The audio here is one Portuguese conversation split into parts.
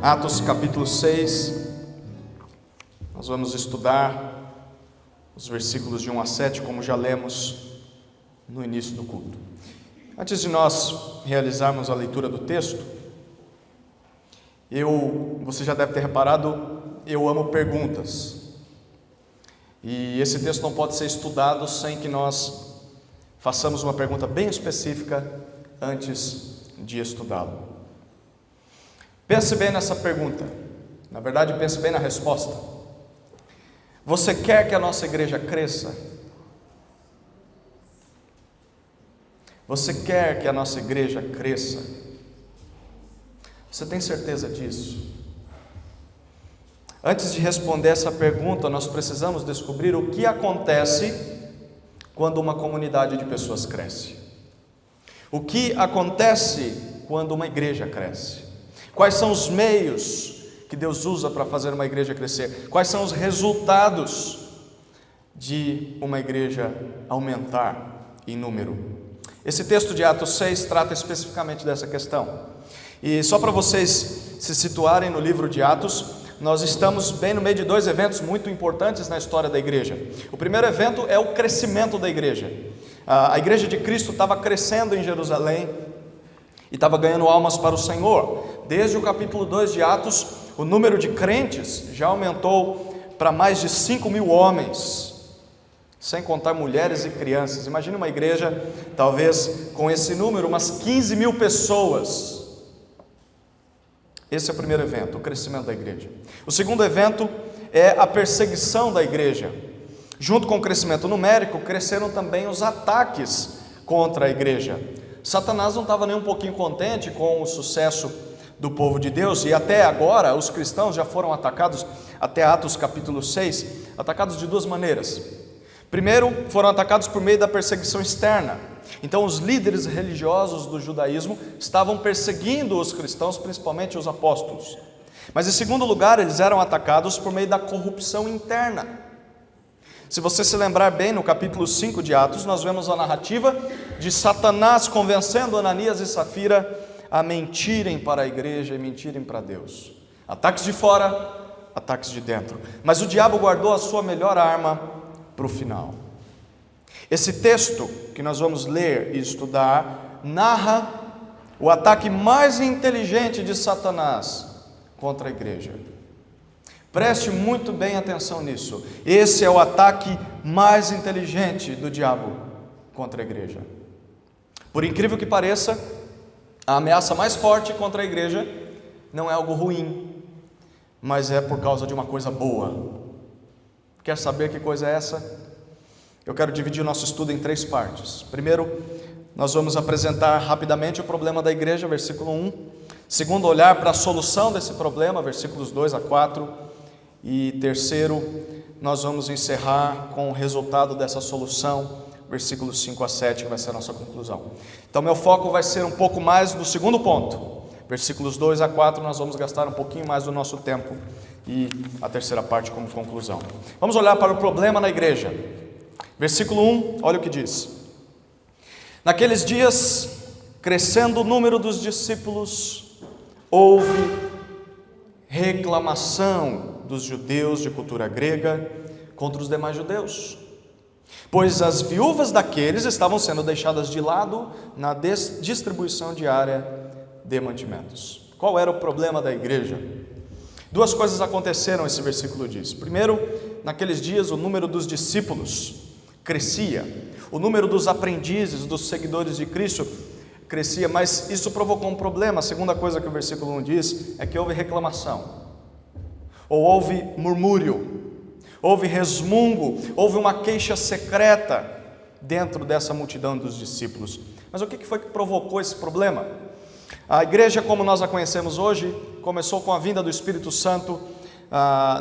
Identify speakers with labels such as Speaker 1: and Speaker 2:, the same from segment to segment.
Speaker 1: Atos capítulo 6, nós vamos estudar os versículos de 1 a 7, como já lemos no início do culto. Antes de nós realizarmos a leitura do texto, você já deve ter reparado, eu amo perguntas. E esse texto não pode ser estudado sem que nós façamos uma pergunta bem específica antes de estudá-lo. Pense bem nessa pergunta. Na verdade, pense bem na resposta. Você quer que a nossa igreja cresça? Você quer que a nossa igreja cresça? Você tem certeza disso? Antes de responder essa pergunta, nós precisamos descobrir o que acontece quando uma comunidade de pessoas cresce. O que acontece quando uma igreja cresce? Quais são os meios que Deus usa para fazer uma igreja crescer? Quais são os resultados de uma igreja aumentar em número? Esse texto de Atos 6 trata especificamente dessa questão. E só para vocês se situarem no livro de Atos, nós estamos bem no meio de dois eventos muito importantes na história da igreja. O primeiro evento é o crescimento da igreja. A igreja de Cristo estava crescendo em Jerusalém e estava ganhando almas para o Senhor. Desde o capítulo 2 de Atos, o número de crentes já aumentou para mais de 5.000 homens, sem contar mulheres e crianças. Imagine uma igreja, talvez com esse número, umas 15.000 pessoas. Esse é o primeiro evento, o crescimento da igreja. O segundo evento é a perseguição da igreja. Junto com o crescimento numérico, cresceram também os ataques contra a igreja. Satanás não estava nem um pouquinho contente com o sucesso do povo de Deus, e até agora os cristãos já foram atacados, até Atos capítulo 6, atacados de duas maneiras. Primeiro, foram atacados por meio da perseguição externa. Então os líderes religiosos do judaísmo estavam perseguindo os cristãos, principalmente os apóstolos. Mas em segundo lugar, eles eram atacados por meio da corrupção interna. Se você se lembrar bem, no capítulo 5 de Atos, nós vemos a narrativa de Satanás convencendo Ananias e Safira a mentirem para a igreja e mentirem para Deus. Ataques de fora, ataques de dentro. Mas o diabo guardou a sua melhor arma para o final. Esse texto que nós vamos ler e estudar narra o ataque mais inteligente de Satanás contra a igreja. Preste muito bem atenção nisso. Esse é o ataque mais inteligente do diabo contra a igreja. Por incrível que pareça, a ameaça mais forte contra a igreja não é algo ruim, mas é por causa de uma coisa boa. Quer saber que coisa é essa? Eu quero dividir o nosso estudo em 3 partes. Primeiro, nós vamos apresentar rapidamente o problema da igreja, versículo 1. Segundo, olhar para a solução desse problema, versículos 2 a 4. E terceiro, nós vamos encerrar com o resultado dessa solução, versículos 5 a 7, que vai ser a nossa conclusão. Então meu foco vai ser um pouco mais no segundo ponto. Versículos 2 a 4, nós vamos gastar um pouquinho mais do nosso tempo. E a terceira parte como conclusão. Vamos olhar para o problema na igreja. Versículo 1, olha o que diz. Naqueles dias, crescendo o número dos discípulos, houve reclamação dos judeus de cultura grega contra os demais judeus, pois as viúvas daqueles estavam sendo deixadas de lado na distribuição diária de mantimentos. Qual era o problema da igreja? 2 coisas aconteceram, esse versículo diz. Primeiro, naqueles dias o número dos discípulos crescia, o número dos aprendizes, dos seguidores de Cristo crescia, mas isso provocou um problema. A segunda coisa que o versículo 1 diz é que houve reclamação, ou houve murmúrio, houve resmungo, houve uma queixa secreta dentro dessa multidão dos discípulos. Mas o que foi que provocou esse problema? A igreja, como nós a conhecemos hoje, começou com a vinda do Espírito Santo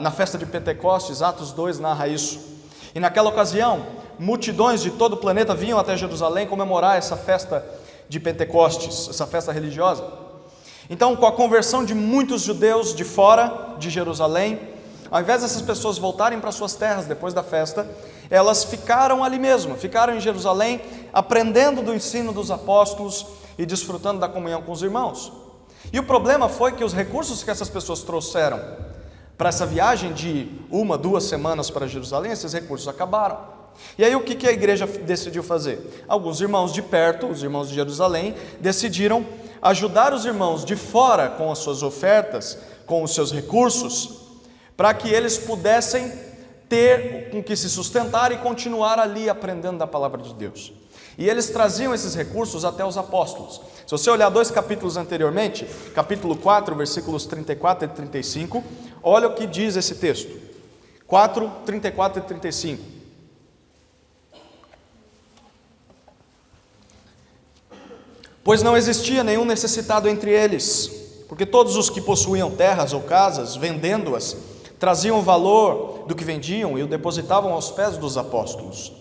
Speaker 1: na festa de Pentecostes. Atos 2 narra isso. E naquela ocasião, multidões de todo o planeta vinham até Jerusalém comemorar essa festa de Pentecostes, essa festa religiosa. Então, com a conversão de muitos judeus de fora de Jerusalém, ao invés dessas pessoas voltarem para suas terras depois da festa, elas ficaram ali mesmo, ficaram em Jerusalém, aprendendo do ensino dos apóstolos e desfrutando da comunhão com os irmãos. E o problema foi que os recursos que essas pessoas trouxeram para essa viagem de 1, 2 semanas para Jerusalém, esses recursos acabaram. E aí o que a igreja decidiu fazer? Alguns irmãos de perto, os irmãos de Jerusalém, decidiram ajudar os irmãos de fora com as suas ofertas, com os seus recursos, para que eles pudessem ter com que se sustentar e continuar ali aprendendo da palavra de Deus. E eles traziam esses recursos até os apóstolos. Se você olhar 2 capítulos anteriormente, capítulo 4, versículos 34 e 35, olha o que diz esse texto. 4, 34 e 35. Pois não existia nenhum necessitado entre eles, porque todos os que possuíam terras ou casas, vendendo-as, traziam o valor do que vendiam e o depositavam aos pés dos apóstolos,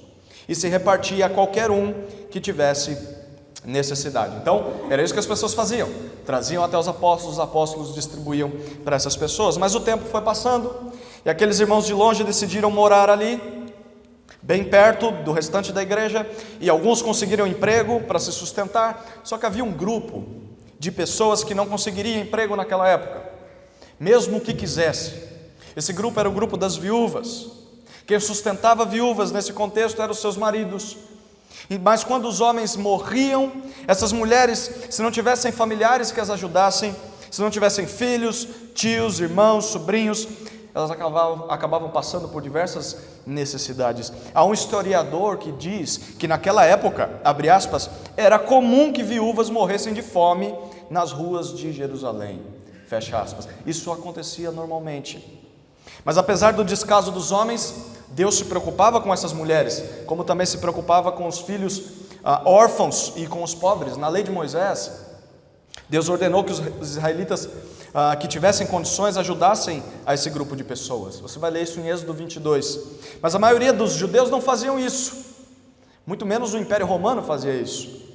Speaker 1: e se repartia a qualquer um que tivesse necessidade. Então, era isso que as pessoas faziam, traziam até os apóstolos distribuíam para essas pessoas. Mas o tempo foi passando, e aqueles irmãos de longe decidiram morar ali, bem perto do restante da igreja, e alguns conseguiram emprego para se sustentar. Só que havia um grupo de pessoas que não conseguiriam emprego naquela época, mesmo que quisesse. Esse grupo era o grupo das viúvas. Quem sustentava viúvas nesse contexto eram os seus maridos. Mas quando os homens morriam, essas mulheres, se não tivessem familiares que as ajudassem, se não tivessem filhos, tios, irmãos, sobrinhos, elas acabavam passando por diversas necessidades. Há um historiador que diz que naquela época, abre aspas, era comum que viúvas morressem de fome nas ruas de Jerusalém, fecha aspas. Isso acontecia normalmente. Mas apesar do descaso dos homens, Deus se preocupava com essas mulheres, como também se preocupava com os filhos órfãos e com os pobres. Na lei de Moisés, Deus ordenou que os israelitas que tivessem condições ajudassem a esse grupo de pessoas. Você vai ler isso em Êxodo 22. Mas a maioria dos judeus não faziam isso, muito menos o Império Romano fazia isso.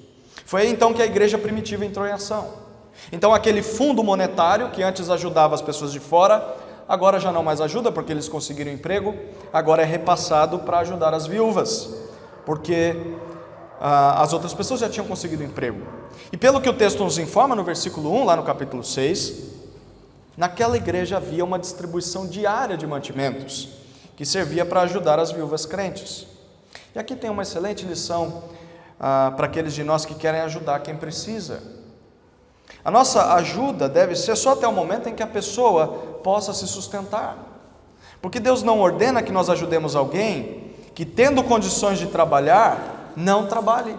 Speaker 1: Foi aí então que a igreja primitiva entrou em ação. Então aquele fundo monetário que antes ajudava as pessoas de fora, agora já não mais ajuda, porque eles conseguiram emprego, agora é repassado para ajudar as viúvas, porque as outras pessoas já tinham conseguido emprego. E pelo que o texto nos informa no versículo 1, lá no capítulo 6, naquela igreja havia uma distribuição diária de mantimentos, que servia para ajudar as viúvas crentes. E aqui tem uma excelente lição para aqueles de nós que querem ajudar quem precisa. A nossa ajuda deve ser só até o momento em que a pessoa possa se sustentar, porque Deus não ordena que nós ajudemos alguém que, tendo condições de trabalhar, não trabalhe.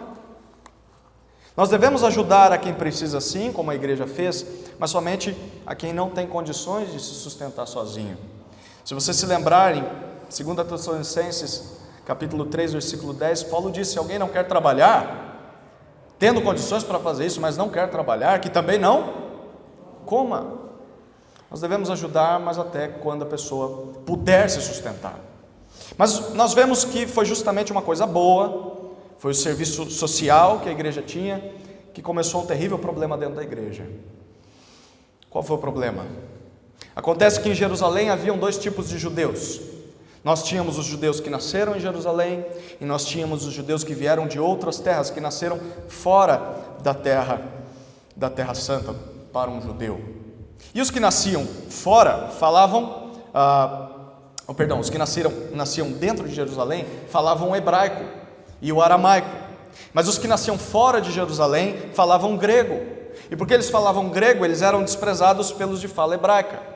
Speaker 1: Nós devemos ajudar a quem precisa sim, como a igreja fez, mas somente a quem não tem condições de se sustentar sozinho. Se você se lembrar, em 2 Tessalonicenses, capítulo 3, versículo 10, Paulo disse: se alguém não quer trabalhar, tendo condições para fazer isso, mas não quer trabalhar, que também não coma. Nós devemos ajudar, mas até quando a pessoa puder se sustentar. Mas nós vemos que foi justamente uma coisa boa, foi o serviço social que a igreja tinha, que começou um terrível problema dentro da igreja. Qual foi o problema? Acontece que em Jerusalém haviam 2 tipos de judeus. Nós tínhamos os judeus que nasceram em Jerusalém, e nós tínhamos os judeus que vieram de outras terras, que nasceram fora da terra santa para um judeu. E os que nasciam fora falavam, os que nasciam dentro de Jerusalém falavam o hebraico e o aramaico. Mas os que nasciam fora de Jerusalém falavam grego. E porque eles falavam grego, eles eram desprezados pelos de fala hebraica.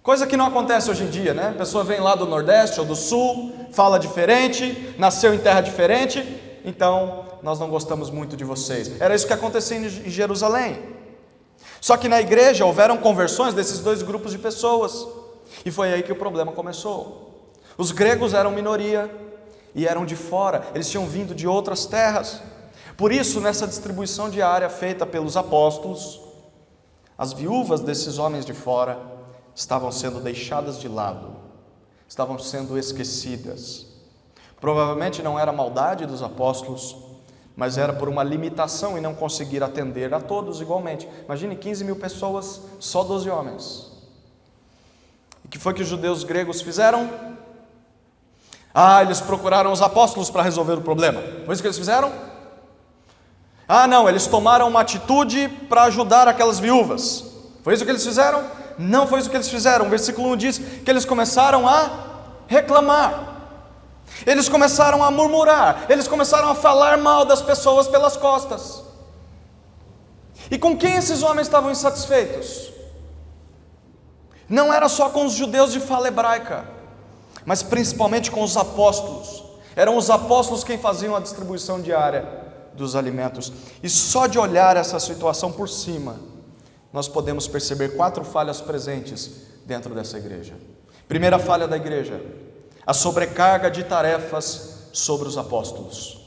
Speaker 1: Coisa que não acontece hoje em dia, né? A pessoa vem lá do Nordeste ou do Sul, fala diferente, nasceu em terra diferente, então nós não gostamos muito de vocês. Era isso que acontecia em Jerusalém. Só que na igreja houveram conversões desses 2 grupos de pessoas, e foi aí que o problema começou. Os gregos eram minoria e eram de fora, eles tinham vindo de outras terras. Por isso, nessa distribuição diária feita pelos apóstolos, as viúvas desses homens de fora estavam sendo deixadas de lado, estavam sendo esquecidas. Provavelmente não era maldade dos apóstolos, mas era por uma limitação em não conseguir atender a todos igualmente. Imagine 15 mil pessoas, só 12 homens. E o que foi que os judeus gregos fizeram? Eles procuraram os apóstolos para resolver o problema. Foi isso que eles fizeram? Ah, não, eles tomaram uma atitude para ajudar aquelas viúvas. Foi isso que eles fizeram? Não foi isso que eles fizeram. O versículo 1 diz que eles começaram a reclamar. Eles começaram a murmurar. Eles começaram a falar mal das pessoas pelas costas. E com quem esses homens estavam insatisfeitos? Não era só com os judeus de fala hebraica, mas principalmente com os apóstolos. Eram os apóstolos quem faziam a distribuição diária dos alimentos. E só de olhar essa situação por cima, nós podemos perceber 4 falhas presentes dentro dessa igreja. Primeira falha da igreja: a sobrecarga de tarefas sobre os apóstolos.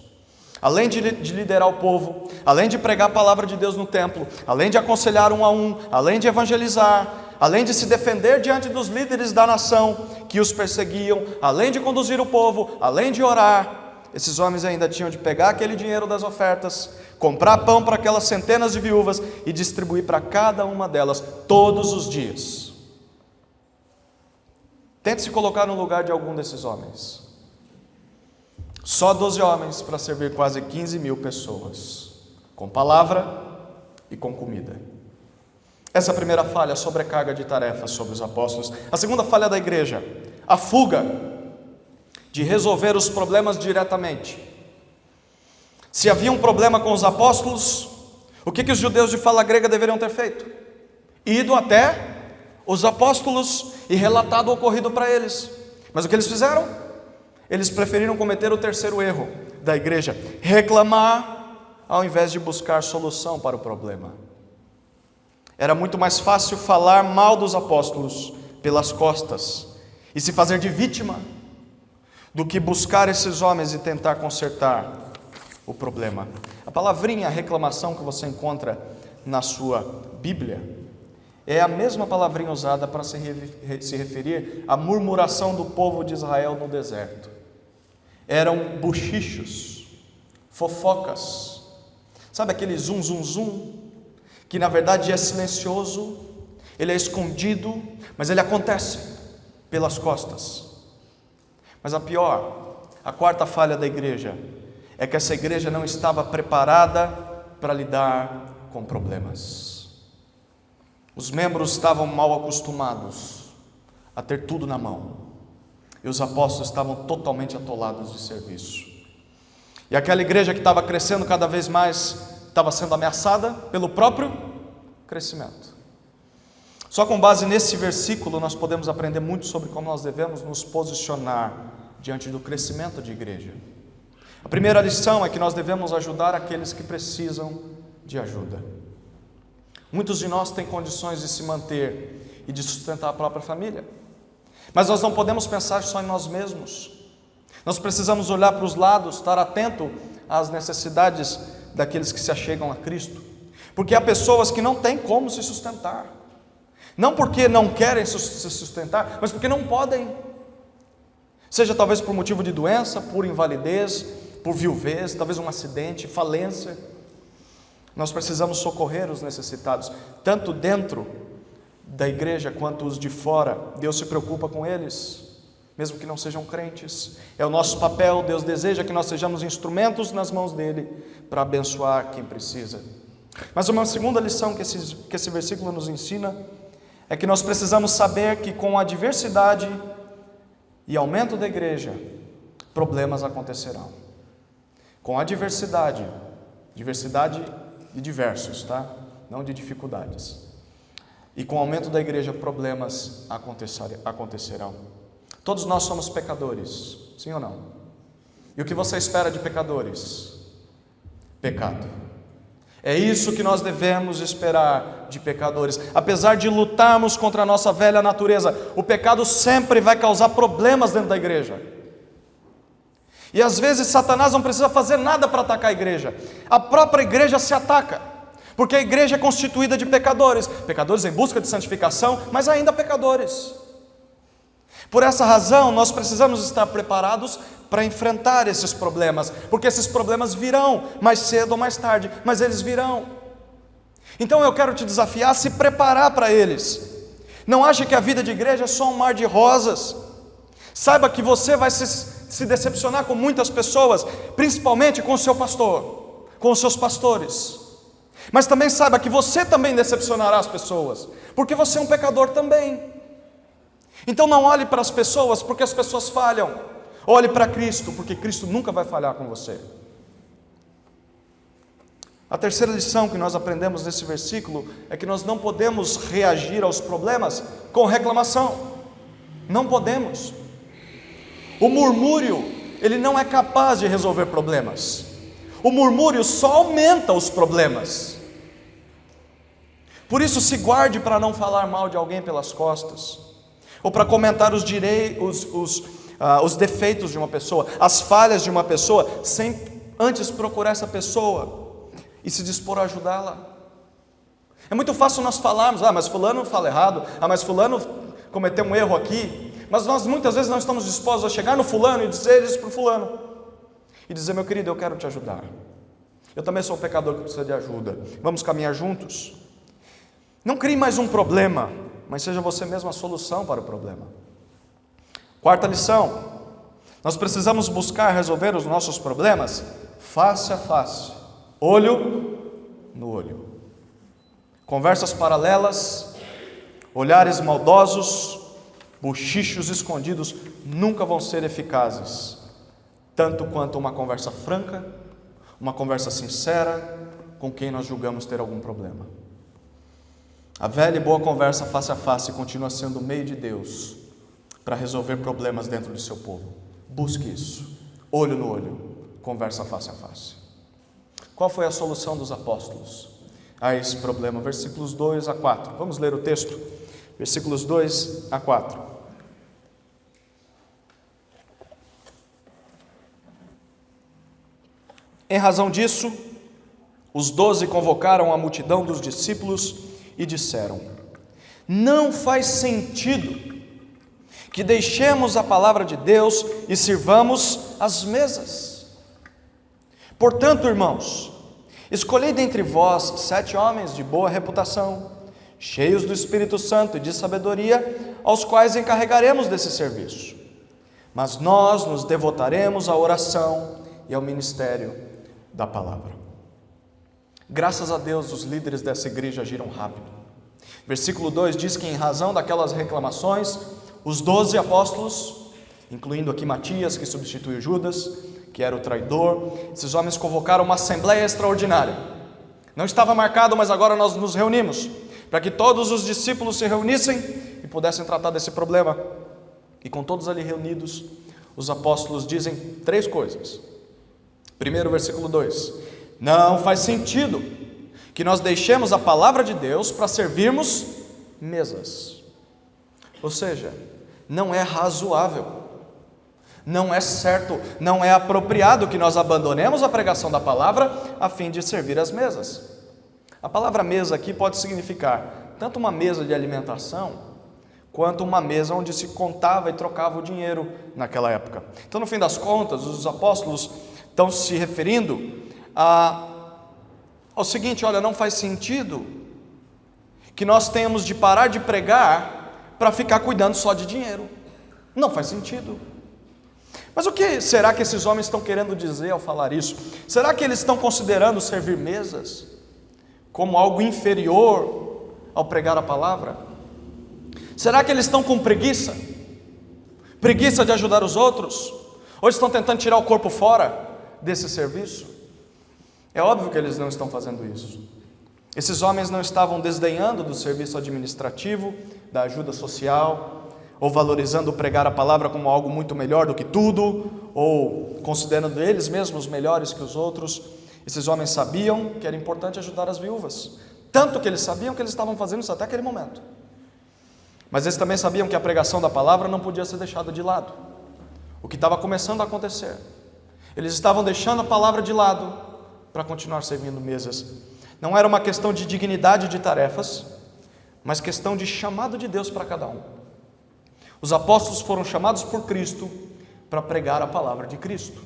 Speaker 1: Além de liderar o povo, além de pregar a palavra de Deus no templo, além de aconselhar um a um, além de evangelizar, além de se defender diante dos líderes da nação que os perseguiam, além de conduzir o povo, além de orar, esses homens ainda tinham de pegar aquele dinheiro das ofertas, comprar pão para aquelas centenas de viúvas e distribuir para cada uma delas todos os dias. Tente se colocar no lugar de algum desses homens. Só 12 homens para servir quase 15 mil pessoas, com palavra e com comida. Essa é a primeira falha, a sobrecarga de tarefas sobre os apóstolos. A segunda falha da igreja: a fuga de resolver os problemas diretamente. Se havia um problema com os apóstolos, o que os judeus de fala grega deveriam ter feito? Ido até os apóstolos e relatado o ocorrido para eles. Mas o que eles fizeram? Eles preferiram cometer o terceiro erro da igreja: reclamar ao invés de buscar solução para o problema. Era muito mais fácil falar mal dos apóstolos pelas costas e se fazer de vítima do que buscar esses homens e tentar consertar o problema. A palavrinha reclamação que você encontra na sua Bíblia é a mesma palavrinha usada para se referir à murmuração do povo de Israel no deserto. Eram bochichos, fofocas. Sabe aquele zum, zum, zum, que na verdade é silencioso, ele é escondido, mas ele acontece pelas costas. Mas a quarta falha da igreja, é que essa igreja não estava preparada para lidar com problemas. Os membros estavam mal acostumados a ter tudo na mão, e os apóstolos estavam totalmente atolados de serviço. E aquela igreja que estava crescendo cada vez mais, estava sendo ameaçada pelo próprio crescimento. Só com base nesse versículo nós podemos aprender muito sobre como nós devemos nos posicionar diante do crescimento de igreja. A primeira lição é que nós devemos ajudar aqueles que precisam de ajuda. Muitos de nós têm condições de se manter e de sustentar a própria família, mas nós não podemos pensar só em nós mesmos. Nós precisamos olhar para os lados, estar atento às necessidades daqueles que se achegam a Cristo, porque há pessoas que não têm como se sustentar, não porque não querem se sustentar, mas porque não podem, seja talvez por motivo de doença, por invalidez, por viuvez, talvez um acidente, falência. Nós precisamos socorrer os necessitados, tanto dentro da igreja quanto os de fora. Deus se preocupa com eles, mesmo que não sejam crentes. É o nosso papel. Deus deseja que nós sejamos instrumentos nas mãos dele para abençoar quem precisa. Mas uma segunda lição que esse versículo nos ensina é que nós precisamos saber que com a diversidade e aumento da igreja, problemas acontecerão. Com a diversidade de diversos, tá? Não de dificuldades. E com o aumento da igreja, problemas acontecerão. Todos nós somos pecadores, sim ou não? E o que você espera de pecadores? Pecado. É isso que nós devemos esperar de pecadores. Apesar de lutarmos contra a nossa velha natureza, o pecado sempre vai causar problemas dentro da igreja. E às vezes Satanás não precisa fazer nada para atacar a igreja. A própria igreja se ataca, porque a igreja é constituída de pecadores. Pecadores em busca de santificação, mas ainda pecadores. Por essa razão, nós precisamos estar preparados para enfrentar esses problemas, porque esses problemas virão, mais cedo ou mais tarde, mas eles virão. Então eu quero te desafiar a se preparar para eles. Não ache que a vida de igreja é só um mar de rosas. Saiba que você vai se decepcionar com muitas pessoas, principalmente com o seu pastor, com os seus pastores. Mas também saiba que você também decepcionará as pessoas, porque você é um pecador também. Então não olhe para as pessoas, porque as pessoas falham. Olhe para Cristo, porque Cristo nunca vai falhar com você. A terceira lição que nós aprendemos nesse versículo é que nós não podemos reagir aos problemas com reclamação. Não podemos. O murmúrio, ele não é capaz de resolver problemas. O murmúrio só aumenta os problemas. Por isso, se guarde para não falar mal de alguém pelas costas, ou para comentar os defeitos de uma pessoa, as falhas de uma pessoa, sem antes procurar essa pessoa e se dispor a ajudá-la. É muito fácil nós falarmos, mas fulano fala errado, mas fulano cometeu um erro aqui, mas nós muitas vezes não estamos dispostos a chegar no fulano e dizer isso para o fulano, e dizer: meu querido, eu quero te ajudar, eu também sou um pecador que precisa de ajuda, vamos caminhar juntos. Não crie mais um problema, mas seja você mesmo a solução para o problema. Quarta lição: nós precisamos buscar resolver os nossos problemas face a face, olho no olho. Conversas paralelas, olhares maldosos, bochichos escondidos nunca vão ser eficazes, tanto quanto uma conversa franca, uma conversa sincera com quem nós julgamos ter algum problema. A velha e boa conversa face a face continua sendo o meio de Deus para resolver problemas dentro de seu povo. Busque isso, olho no olho, conversa face a face. Qual foi a solução dos apóstolos a esse problema? Versículos 2 a 4. Vamos ler o texto. Versículos 2 a 4. Em razão disso, os 12 convocaram a multidão dos discípulos e disseram: não faz sentido que deixemos a palavra de Deus e sirvamos as mesas. Portanto, irmãos, escolhei dentre vós 7 homens de boa reputação, cheios do Espírito Santo e de sabedoria, aos quais encarregaremos desse serviço. Mas nós nos devotaremos à oração e ao ministério da palavra. Graças a Deus, os líderes dessa igreja agiram rápido. Versículo 2 diz que, em razão daquelas reclamações, os 12 apóstolos, incluindo aqui Matias, que substituiu Judas, que era o traidor, esses homens convocaram uma assembleia extraordinária. Não estava marcado, mas agora nós nos reunimos, para que todos os discípulos se reunissem e pudessem tratar desse problema. E com todos ali reunidos, os apóstolos dizem 3 coisas. Primeiro, versículo 2: não faz sentido que nós deixemos a palavra de Deus para servirmos mesas. Ou seja, não é razoável, não é certo, não é apropriado que nós abandonemos a pregação da palavra a fim de servir as mesas. A palavra mesa aqui pode significar tanto uma mesa de alimentação, quanto uma mesa onde se contava e trocava o dinheiro naquela época. Então, no fim das contas, os apóstolos estão se referindo ao seguinte: olha, não faz sentido que nós tenhamos de parar de pregar para ficar cuidando só de dinheiro. Não faz sentido. Mas o que será que esses homens estão querendo dizer ao falar isso? Será que eles estão considerando servir mesas como algo inferior ao pregar a palavra? Será que eles estão com preguiça? Preguiça de ajudar os outros? Ou estão tentando tirar o corpo fora desse serviço? É óbvio que eles não estão fazendo isso. Esses homens não estavam desdenhando do serviço administrativo, da ajuda social, ou valorizando pregar a palavra como algo muito melhor do que tudo, ou considerando eles mesmos melhores que os outros. Esses homens sabiam que era importante ajudar as viúvas, tanto que eles sabiam que eles estavam fazendo isso até aquele momento. Mas eles também sabiam que a pregação da palavra não podia ser deixada de lado, o que estava começando a acontecer. Eles estavam deixando a palavra de lado para continuar servindo mesas. Não era uma questão de dignidade de tarefas, mas questão de chamado de Deus para cada um. Os apóstolos foram chamados por Cristo para pregar a palavra de Cristo.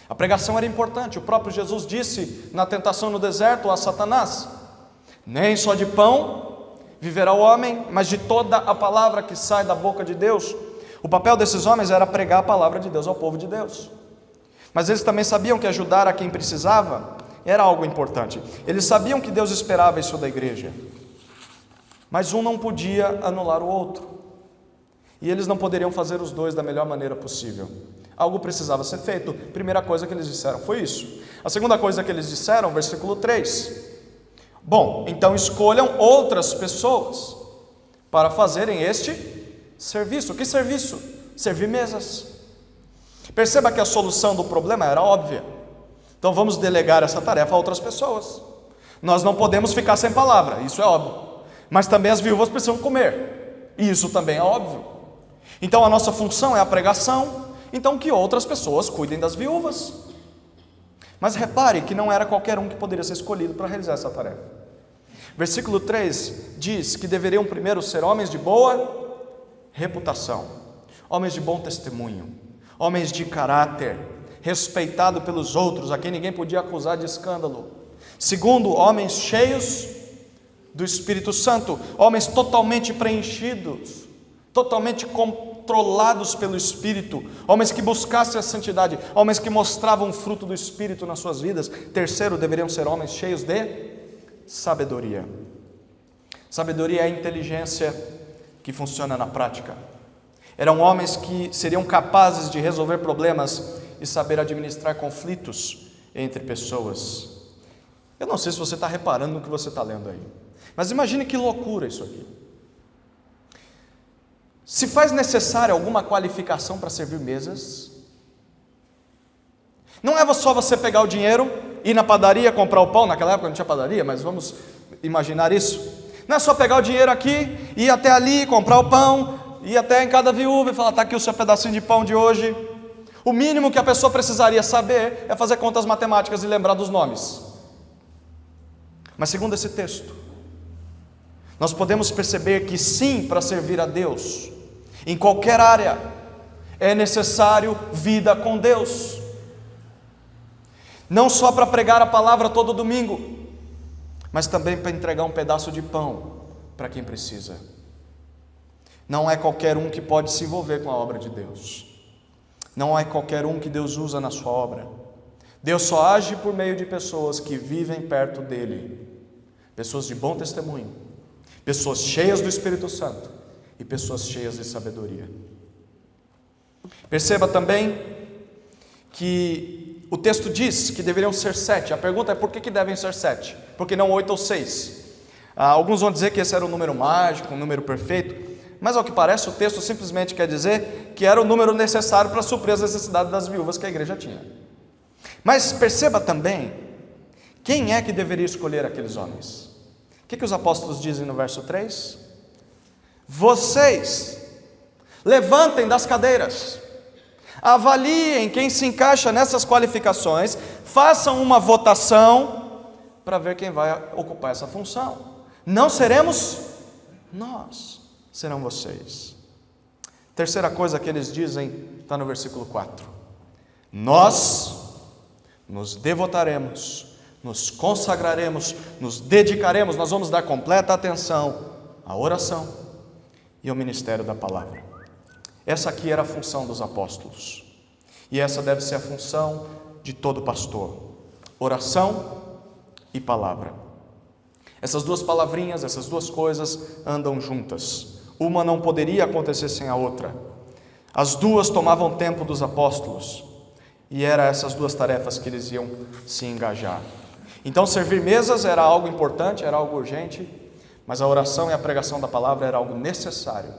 Speaker 1: A pregação era importante. O próprio Jesus disse na tentação no deserto a Satanás: nem só de pão viverá o homem, mas de toda a palavra que sai da boca de Deus. O papel desses homens era pregar a palavra de Deus ao povo de Deus. Mas eles também sabiam que ajudar a quem precisava era algo importante. Eles sabiam que Deus esperava isso da igreja, mas um não podia anular o outro, e eles não poderiam fazer os dois da melhor maneira possível. Algo precisava ser feito. A primeira coisa que eles disseram foi isso. A segunda coisa que eles disseram, versículo 3: bom, então escolham outras pessoas para fazerem este serviço. Que serviço? Servir mesas. Perceba que a solução do problema era óbvia. Então vamos delegar essa tarefa a outras pessoas. Nós não podemos ficar sem palavra, isso é óbvio. Mas também as viúvas precisam comer, e isso também é óbvio. Então a nossa função é a pregação, então que outras pessoas cuidem das viúvas. Mas repare que não era qualquer um que poderia ser escolhido para realizar essa tarefa. Versículo 3 diz que deveriam primeiro ser homens de boa reputação, homens de bom testemunho, homens de caráter, respeitado pelos outros, a quem ninguém podia acusar de escândalo. Segundo, homens cheios do Espírito Santo, homens totalmente preenchidos, totalmente controlados pelo Espírito, homens que buscassem a santidade, homens que mostravam o fruto do Espírito nas suas vidas. Terceiro, deveriam ser homens cheios de sabedoria. Sabedoria é a inteligência que funciona na prática. Eram homens que seriam capazes de resolver problemas e saber administrar conflitos entre pessoas. Eu não sei se você está reparando no que você está lendo aí, mas imagine que loucura isso aqui. Se faz necessária alguma qualificação para servir mesas? Não é só você pegar o dinheiro, ir na padaria, comprar o pão. Naquela época não tinha padaria, mas vamos imaginar isso. Não é só pegar o dinheiro aqui, ir até ali, comprar o pão, ir até em cada viúva e falar: está aqui o seu pedacinho de pão de hoje. O mínimo que a pessoa precisaria saber é fazer contas matemáticas e lembrar dos nomes. Mas segundo esse texto, nós podemos perceber que sim, para servir a Deus, em qualquer área, é necessário vida com Deus. Não só para pregar a palavra todo domingo, mas também para entregar um pedaço de pão para quem precisa. Não é qualquer um que pode se envolver com a obra de Deus. Não é qualquer um que Deus usa na sua obra. Deus só age por meio de pessoas que vivem perto dele, pessoas de bom testemunho, pessoas cheias do Espírito Santo e pessoas cheias de sabedoria. Perceba também que o texto diz que deveriam ser 7. A pergunta é: por que devem ser 7? Por que não 8 ou 6? Alguns vão dizer que esse era um número mágico, um número perfeito, mas ao que parece o texto simplesmente quer dizer que era o número necessário para suprir as necessidades das viúvas que a igreja tinha. Mas perceba também, quem é que deveria escolher aqueles homens? O que os apóstolos dizem no verso 3? Vocês levantem das cadeiras, avaliem quem se encaixa nessas qualificações, façam uma votação para ver quem vai ocupar essa função. Não seremos nós, serão vocês. Terceira coisa que eles dizem está no versículo 4: nós nos devotaremos, nos consagraremos, nos dedicaremos, nós vamos dar completa atenção à oração e ao ministério da palavra. Essa aqui era a função dos apóstolos, e essa deve ser a função de todo pastor: oração e palavra. Essas duas palavrinhas, essas duas coisas andam juntas, uma não poderia acontecer sem a outra. As duas tomavam tempo dos apóstolos, e eram essas duas tarefas que eles iam se engajar. Então servir mesas era algo importante, era algo urgente, mas a oração e a pregação da palavra era algo necessário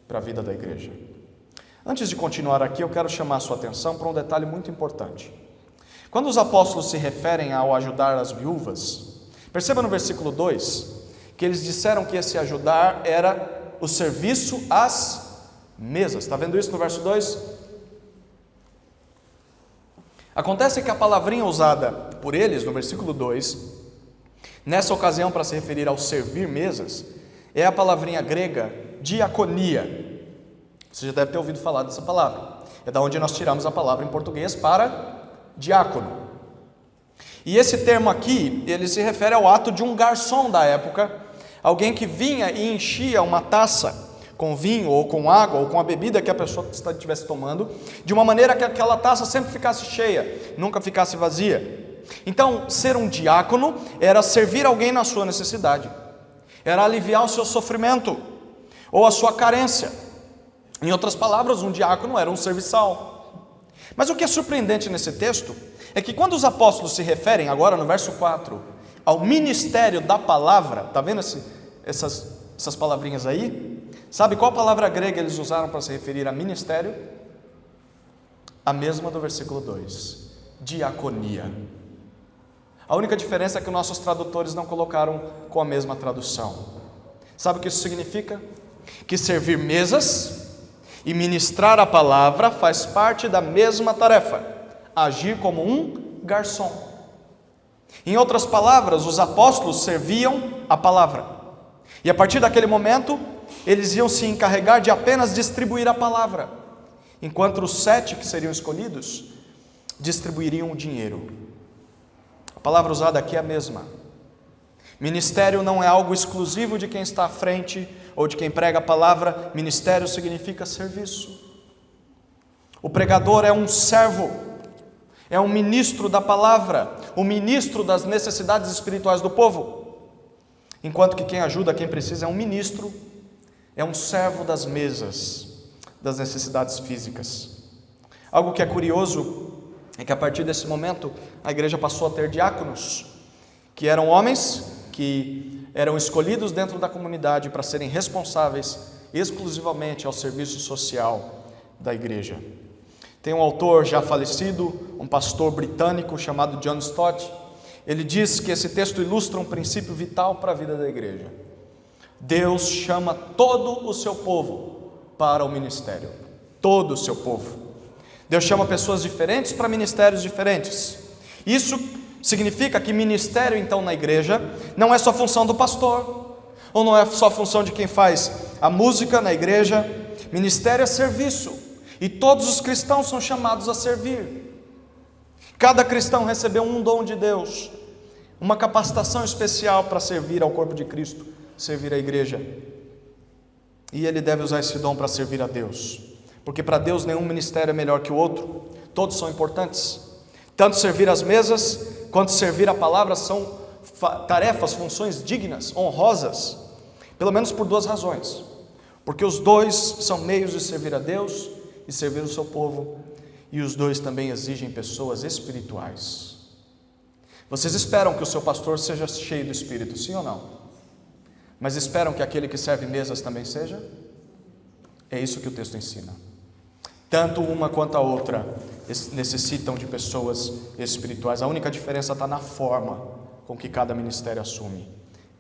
Speaker 1: para a vida da igreja. Antes de continuar aqui, eu quero chamar a sua atenção para um detalhe muito importante. Quando os apóstolos se referem ao ajudar as viúvas, perceba no versículo 2, que eles disseram que esse ajudar era o serviço às mesas. Está vendo isso no verso 2? Acontece que a palavrinha usada por eles no versículo 2, nessa ocasião para se referir ao servir mesas, é a palavrinha grega diaconia. Você já deve ter ouvido falar dessa palavra. É da onde nós tiramos a palavra em português para diácono. E esse termo aqui, ele se refere ao ato de um garçom da época, alguém que vinha e enchia uma taça com vinho ou com água ou com a bebida que a pessoa estivesse tomando, de uma maneira que aquela taça sempre ficasse cheia, nunca ficasse vazia. Então, ser um diácono era servir alguém na sua necessidade, era aliviar o seu sofrimento ou a sua carência. Em outras palavras, um diácono era um serviçal. Mas o que é surpreendente nesse texto é que quando os apóstolos se referem, agora no verso 4, ao ministério da palavra, está vendo essas palavrinhas aí? Sabe qual palavra grega eles usaram para se referir a ministério? A mesma do versículo 2, diaconia. A única diferença é que nossos tradutores não colocaram com a mesma tradução. Sabe o que isso significa? Que servir mesas e ministrar a palavra faz parte da mesma tarefa, agir como um garçom. Em outras palavras, os apóstolos serviam a palavra, e a partir daquele momento, eles iam se encarregar de apenas distribuir a palavra, enquanto os 7 que seriam escolhidos distribuiriam o dinheiro. A palavra usada aqui é a mesma. Ministério não é algo exclusivo de quem está à frente ou de quem prega a palavra. Ministério significa serviço. O pregador é um servo, é um ministro da palavra, o ministro das necessidades espirituais do povo, enquanto que quem ajuda quem precisa é um ministro, é um servo das mesas, das necessidades físicas. Algo que é curioso é que a partir desse momento a igreja passou a ter diáconos, que eram homens que eram escolhidos dentro da comunidade para serem responsáveis exclusivamente ao serviço social da igreja. Tem um autor já falecido, um pastor britânico chamado John Stott. Ele diz que esse texto ilustra um princípio vital para a vida da igreja. Deus chama todo o seu povo para o ministério, todo o seu povo. Deus chama pessoas diferentes para ministérios diferentes. Isso significa que ministério, então, na igreja, não é só função do pastor, ou não é só função de quem faz a música na igreja. Ministério é serviço, e todos os cristãos são chamados a servir. Cada cristão recebeu um dom de Deus, uma capacitação especial para servir ao corpo de Cristo, servir a igreja. E ele deve usar esse dom para servir a Deus, porque para Deus nenhum ministério é melhor que o outro, todos são importantes. Tanto servir as mesas, quanto servir a palavra são tarefas, funções dignas, honrosas, pelo menos por 2 razões. Porque os 2 são meios de servir a Deus e servir o seu povo, e os 2 também exigem pessoas espirituais. Vocês esperam que o seu pastor seja cheio do Espírito, sim ou não? Mas esperam que aquele que serve mesas também seja? É isso que o texto ensina. Tanto uma quanto a outra necessitam de pessoas espirituais. A única diferença está na forma com que cada ministério assume.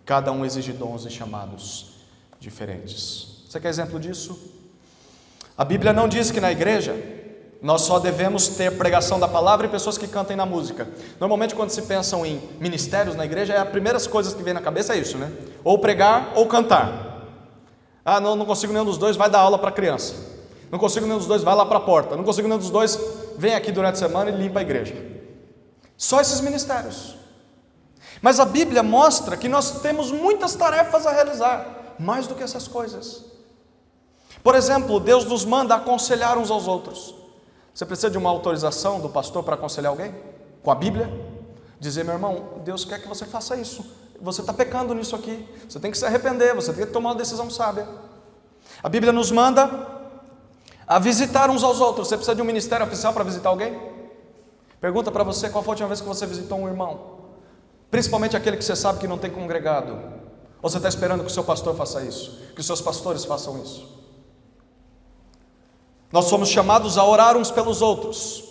Speaker 1: Cada um exige dons e chamados diferentes. Você quer exemplo disso? A Bíblia não diz que na igreja nós só devemos ter pregação da palavra e pessoas que cantem na música. Normalmente quando se pensam em ministérios na igreja, as primeiras coisas que vem na cabeça é isso, né? Ou pregar ou cantar. Ah, não consigo nenhum dos 2, vai dar aula para criança. Não consigo nenhum dos 2, vai lá para a porta. Não consigo nenhum dos 2, vem aqui durante a semana e limpa a igreja. Só esses ministérios. Mas a Bíblia mostra que nós temos muitas tarefas a realizar, mais do que essas coisas. Por exemplo, Deus nos manda aconselhar uns aos outros. Você precisa de uma autorização do pastor para aconselhar alguém? Com a Bíblia? Dizer, meu irmão, Deus quer que você faça isso. Você está pecando nisso aqui. Você tem que se arrepender, você tem que tomar uma decisão sábia. A Bíblia nos manda a visitar uns aos outros. Você precisa de um ministério oficial para visitar alguém? Pergunta para você, qual foi a última vez que você visitou um irmão? Principalmente aquele que você sabe que não tem congregado. Ou você está esperando que o seu pastor faça isso? Que os seus pastores façam isso? Nós somos chamados a orar uns pelos outros.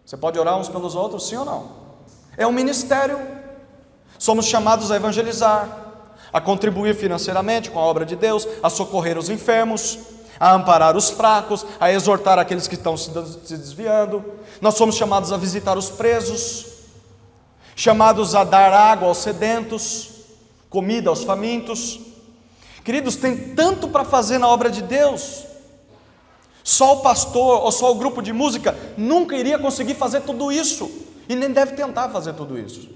Speaker 1: Você pode orar uns pelos outros, sim ou não? É um ministério. Somos chamados a evangelizar, a contribuir financeiramente com a obra de Deus, a socorrer os enfermos, a amparar os fracos, a exortar aqueles que estão se desviando. Nós somos chamados a visitar os presos, chamados a dar água aos sedentos, comida aos famintos. Queridos, tem tanto para fazer na obra de Deus. Só o pastor ou só o grupo de música nunca iria conseguir fazer tudo isso, e nem deve tentar fazer tudo isso.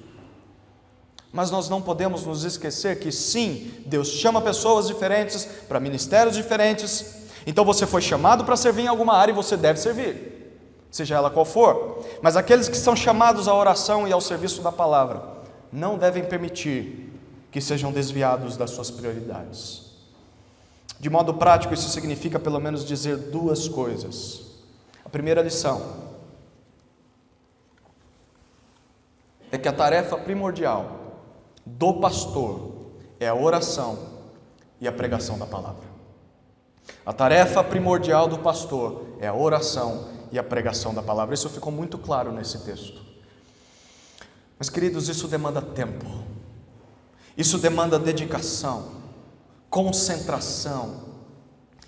Speaker 1: Mas nós não podemos nos esquecer que sim, Deus chama pessoas diferentes para ministérios diferentes. Então você foi chamado para servir em alguma área e você deve servir. seja ela qual for, mas aqueles que são chamados à oração e ao serviço da palavra, não devem permitir que sejam desviados das suas prioridades. De modo prático, isso significa pelo menos dizer duas coisas. A primeira lição é que a tarefa primordial do pastor é a oração e a pregação da palavra. A tarefa primordial do pastor é a oração e a pregação da palavra. Isso ficou muito claro nesse texto. Mas, queridos, isso demanda tempo. Isso demanda dedicação, concentração,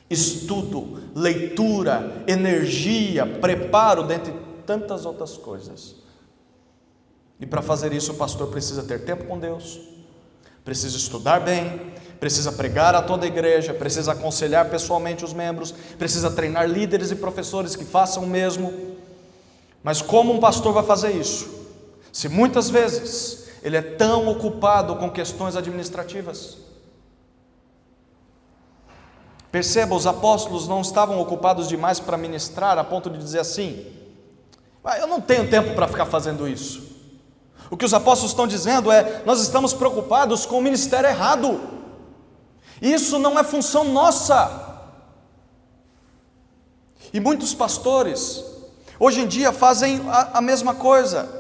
Speaker 1: estudo, leitura, energia, preparo, dentre tantas outras coisas. E para fazer isso, o pastor precisa ter tempo com Deus, precisa estudar bem, precisa pregar a toda a igreja, precisa aconselhar pessoalmente os membros, precisa treinar líderes e professores que façam o mesmo. Mas como um pastor vai fazer isso, se muitas vezes ele é tão ocupado com questões administrativas? Perceba, os apóstolos não estavam ocupados demais para ministrar, a ponto de dizer assim: eu não tenho tempo para ficar fazendo isso. O que os apóstolos estão dizendo é: nós estamos preocupados com o ministério errado. Isso não é função nossa. E muitos pastores hoje em dia fazem a mesma coisa.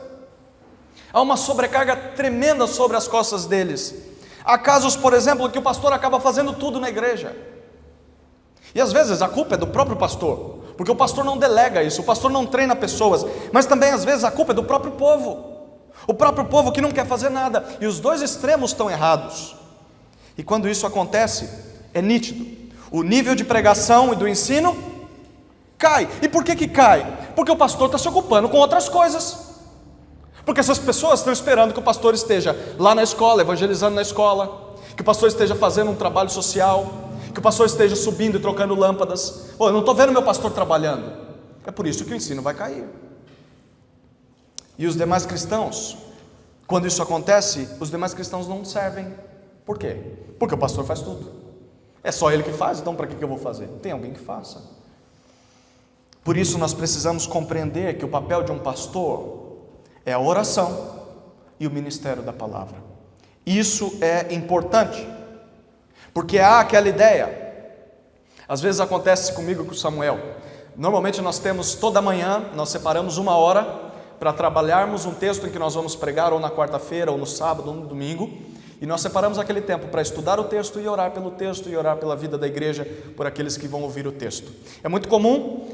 Speaker 1: Há uma sobrecarga tremenda sobre as costas deles. Há casos, por exemplo, que o pastor acaba fazendo tudo na igreja. E às vezes a culpa é do próprio pastor, porque o pastor não delega isso, o pastor não treina pessoas. Mas também às vezes a culpa é do próprio povo. O próprio povo que não quer fazer nada. E os dois extremos estão errados. E quando isso acontece, é nítido. O nível de pregação e do ensino cai. E por que cai? Porque o pastor está se ocupando com outras coisas. Porque essas pessoas estão esperando que o pastor esteja lá na escola, evangelizando na escola, que o pastor esteja fazendo um trabalho social, que o pastor esteja subindo e trocando lâmpadas. Eu não estou vendo meu pastor trabalhando. É por isso que o ensino vai cair. E os demais cristãos, quando isso acontece, os demais cristãos não servem. Por quê? Porque o pastor faz tudo. É só ele que faz, então para que eu vou fazer? Tem alguém que faça. Por isso nós precisamos compreender que o papel de um pastor é a oração e o ministério da palavra. Isso é importante, porque há aquela ideia. Às vezes acontece comigo e com o Samuel. Normalmente nós temos toda manhã, nós separamos uma hora para trabalharmos um texto em que nós vamos pregar, ou na quarta-feira, ou no sábado, ou no domingo, e nós separamos aquele tempo para estudar o texto e orar pelo texto, e orar pela vida da igreja, por aqueles que vão ouvir o texto. É muito comum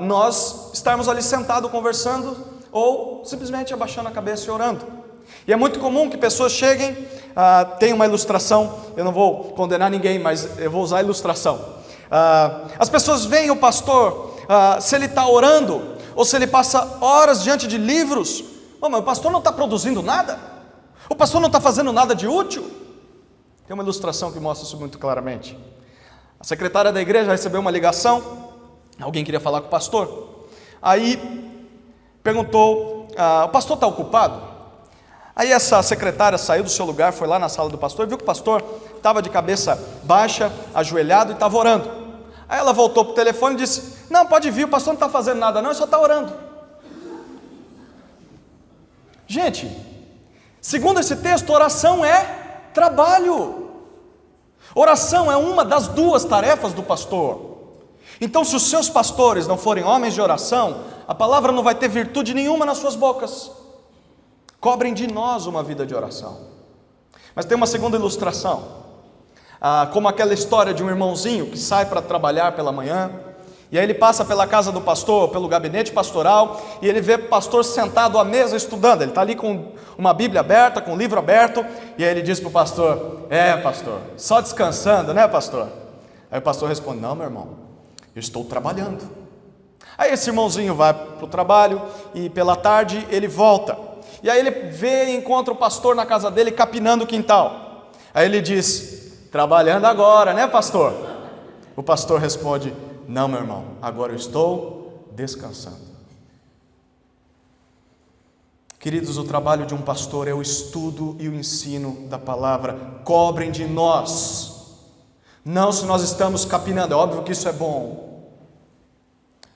Speaker 1: nós estarmos ali sentados conversando, ou simplesmente abaixando a cabeça e orando. E é muito comum que pessoas cheguem, tem uma ilustração, eu não vou condenar ninguém, mas eu vou usar a ilustração. As pessoas veem o pastor, se ele está orando, ou se ele passa horas diante de livros. Mas o pastor não está produzindo nada? O pastor não está fazendo nada de útil? Tem uma ilustração que mostra isso muito claramente. A secretária da igreja recebeu uma ligação, alguém queria falar com o pastor, aí perguntou: o pastor está ocupado? Aí essa secretária saiu do seu lugar, foi lá na sala do pastor, viu que o pastor estava de cabeça baixa, ajoelhado e estava orando. Aí ela voltou para o telefone e disse: não, pode vir, o pastor não está fazendo nada não, ele só está orando. Gente, segundo esse texto, oração é trabalho. Oração é uma das duas tarefas do pastor. Então, se os seus pastores não forem homens de oração, a palavra não vai ter virtude nenhuma nas suas bocas. Cobrem de nós uma vida de oração. Mas tem uma segunda ilustração, como aquela história de um irmãozinho que sai para trabalhar pela manhã, e aí ele passa pela casa do pastor, pelo gabinete pastoral, e ele vê o pastor sentado à mesa estudando. Ele está ali com uma Bíblia aberta, com um livro aberto, e aí ele diz para o pastor: pastor, só descansando, né, pastor? Aí o pastor responde: não, meu irmão, eu estou trabalhando. Aí esse irmãozinho vai para o trabalho, e pela tarde ele volta, e aí ele vê e encontra o pastor na casa dele capinando o quintal. Aí ele diz: trabalhando agora, né, pastor? O pastor responde: não, meu irmão, agora eu estou descansando. Queridos, o trabalho de um pastor é o estudo e o ensino da palavra. Cobrem de nós, não se nós estamos capinando. É óbvio que isso é bom,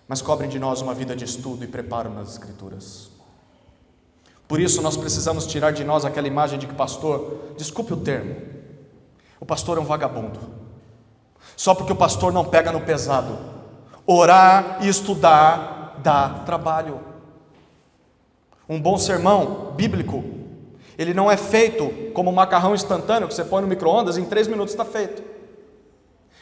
Speaker 1: mas cobrem de nós uma vida de estudo e preparo nas Escrituras. Por isso nós precisamos tirar de nós aquela imagem de que pastor, desculpe o termo, o pastor é um vagabundo. Só porque o pastor não pega no pesado. Orar e estudar dá trabalho. Um bom sermão bíblico, ele não é feito como um macarrão instantâneo que você põe no micro-ondas e em 3 minutos está feito.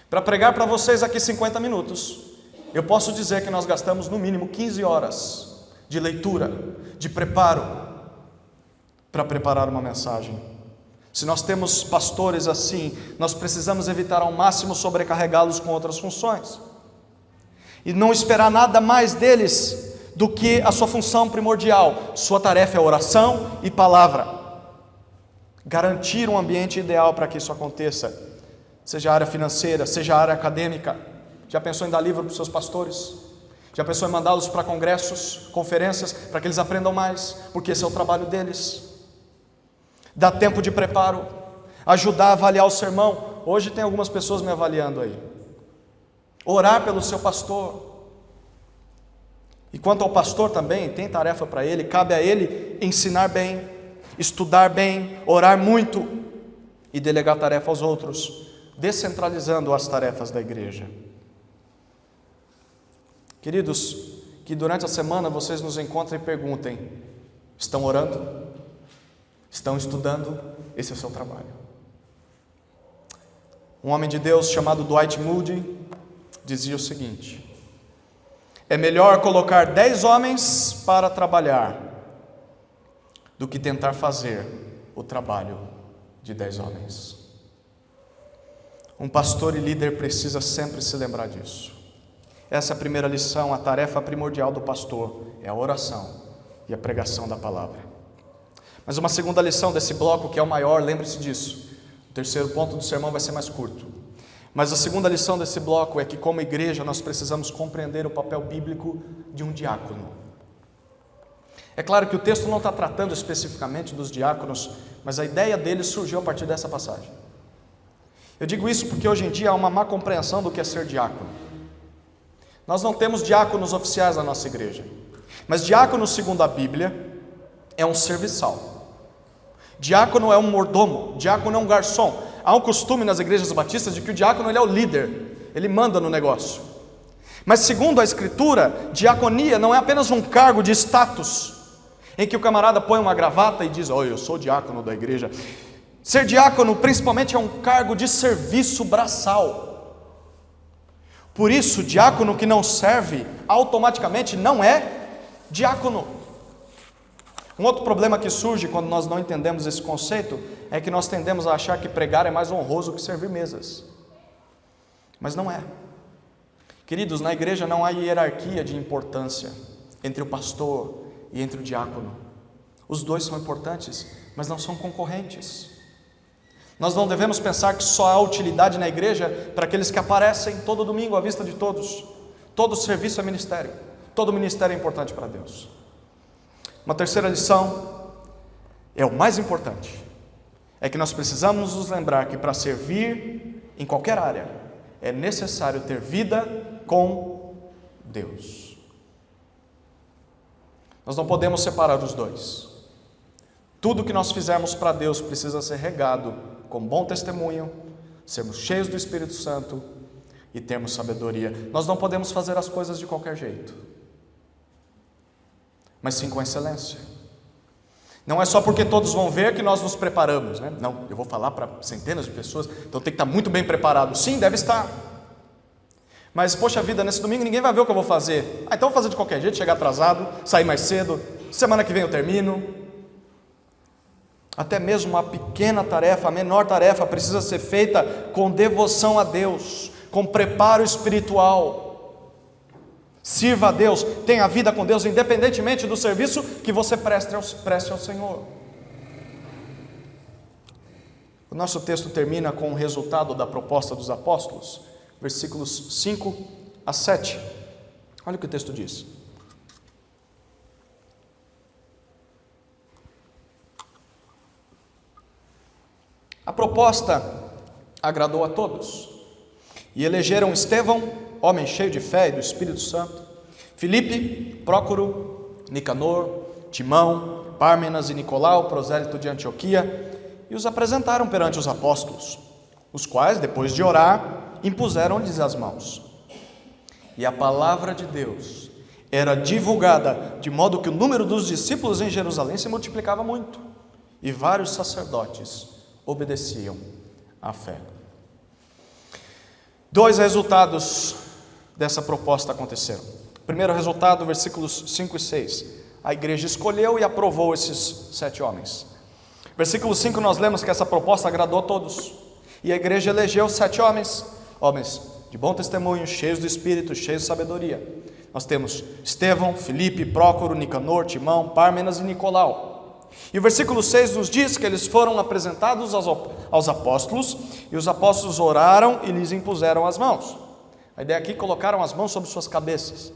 Speaker 1: Para pregar para vocês aqui 50 minutos, eu posso dizer que nós gastamos no mínimo 15 horas de leitura, de preparo, para preparar uma mensagem. Se nós temos pastores assim, nós precisamos evitar ao máximo sobrecarregá-los com outras funções, e não esperar nada mais deles do que a sua função primordial. Sua tarefa é oração e palavra. Garantir um ambiente ideal para que isso aconteça, seja a área financeira, seja a área acadêmica. Já pensou em dar livro para os seus pastores? Já pensou em mandá-los para congressos, conferências, para que eles aprendam mais? Porque esse é o trabalho deles. Dar tempo de preparo, ajudar a avaliar o sermão. Hoje tem algumas pessoas me avaliando aí. Orar pelo seu pastor. E quanto ao pastor também, tem tarefa para ele, cabe a ele ensinar bem, estudar bem, orar muito e delegar tarefa aos outros, descentralizando as tarefas da igreja. Queridos, que durante a semana vocês nos encontrem e perguntem: estão orando? Estão estudando? Esse é o seu trabalho. Um homem de Deus chamado Dwight Moody dizia o seguinte: é melhor colocar 10 homens para trabalhar do que tentar fazer o trabalho de 10 homens. Um pastor e líder precisa sempre se lembrar disso. Essa é a primeira lição. A tarefa primordial do pastor é a oração e a pregação da palavra. Mas uma segunda lição desse bloco, que é o maior, lembre-se disso. O terceiro ponto do sermão vai ser mais curto. Mas a segunda lição desse bloco é que, como igreja, nós precisamos compreender o papel bíblico de um diácono. É claro que o texto não está tratando especificamente dos diáconos, mas a ideia dele surgiu a partir dessa passagem. Eu digo isso porque hoje em dia há uma má compreensão do que é ser diácono. Nós não temos diáconos oficiais na nossa igreja, mas diácono, segundo a Bíblia, é um serviçal. Diácono é um mordomo, diácono é um garçom. Há um costume nas igrejas batistas de que o diácono ele é o líder, ele manda no negócio. Mas segundo a Escritura, diaconia não é apenas um cargo de status, em que o camarada põe uma gravata e diz: "Oh, eu sou diácono da igreja". Ser diácono principalmente é um cargo de serviço braçal. Por isso, diácono que não serve, automaticamente não é diácono. Um outro problema que surge quando nós não entendemos esse conceito é que nós tendemos a achar que pregar é mais honroso que servir mesas. Mas não é. Queridos, na igreja não há hierarquia de importância entre o pastor e entre o diácono. Os dois são importantes, mas não são concorrentes. Nós não devemos pensar que só há utilidade na igreja para aqueles que aparecem todo domingo à vista de todos. Todo serviço é ministério. Todo ministério é importante para Deus. Uma terceira lição, é o mais importante, é que nós precisamos nos lembrar que para servir em qualquer área, é necessário ter vida com Deus. Nós não podemos separar os dois. Tudo que nós fizermos para Deus precisa ser regado com bom testemunho, sermos cheios do Espírito Santo e termos sabedoria. Nós não podemos fazer as coisas de qualquer jeito, mas sim com excelência. Não é só porque todos vão ver que nós nos preparamos, né? Não, eu vou falar para centenas de pessoas, então tem que estar muito bem preparado. Sim, deve estar. Mas, poxa vida, nesse domingo ninguém vai ver o que eu vou fazer. Então vou fazer de qualquer jeito, chegar atrasado, sair mais cedo, semana que vem eu termino. Até mesmo a pequena tarefa, a menor tarefa, precisa ser feita com devoção a Deus, com preparo espiritual. Sirva a Deus, tenha vida com Deus, independentemente do serviço que você preste ao Senhor. O nosso texto termina com o resultado da proposta dos apóstolos, versículos 5 a 7. Olha o que o texto diz. A proposta agradou a todos, e elegeram Estevão, homem cheio de fé e do Espírito Santo, Filipe, Prócoro, Nicanor, Timão, Pármenas e Nicolau, prosélito de Antioquia, e os apresentaram perante os apóstolos, os quais, depois de orar, impuseram-lhes as mãos. E a palavra de Deus era divulgada, de modo que o número dos discípulos em Jerusalém se multiplicava muito, e vários sacerdotes obedeciam à fé. 2 resultados dessa proposta aconteceram. Primeiro resultado, versículos 5 e 6. A igreja escolheu e aprovou esses 7 homens. Versículo 5 nós lemos que essa proposta agradou a todos. E a igreja elegeu 7 homens de bom testemunho, cheios do Espírito, cheios de sabedoria. Nós temos Estevão, Filipe, Prócoro, Nicanor, Timão, Pármenas e Nicolau. E o versículo 6 nos diz que eles foram apresentados aos apóstolos, e os apóstolos oraram e lhes impuseram as mãos. A ideia aqui, colocaram as mãos sobre suas cabeças.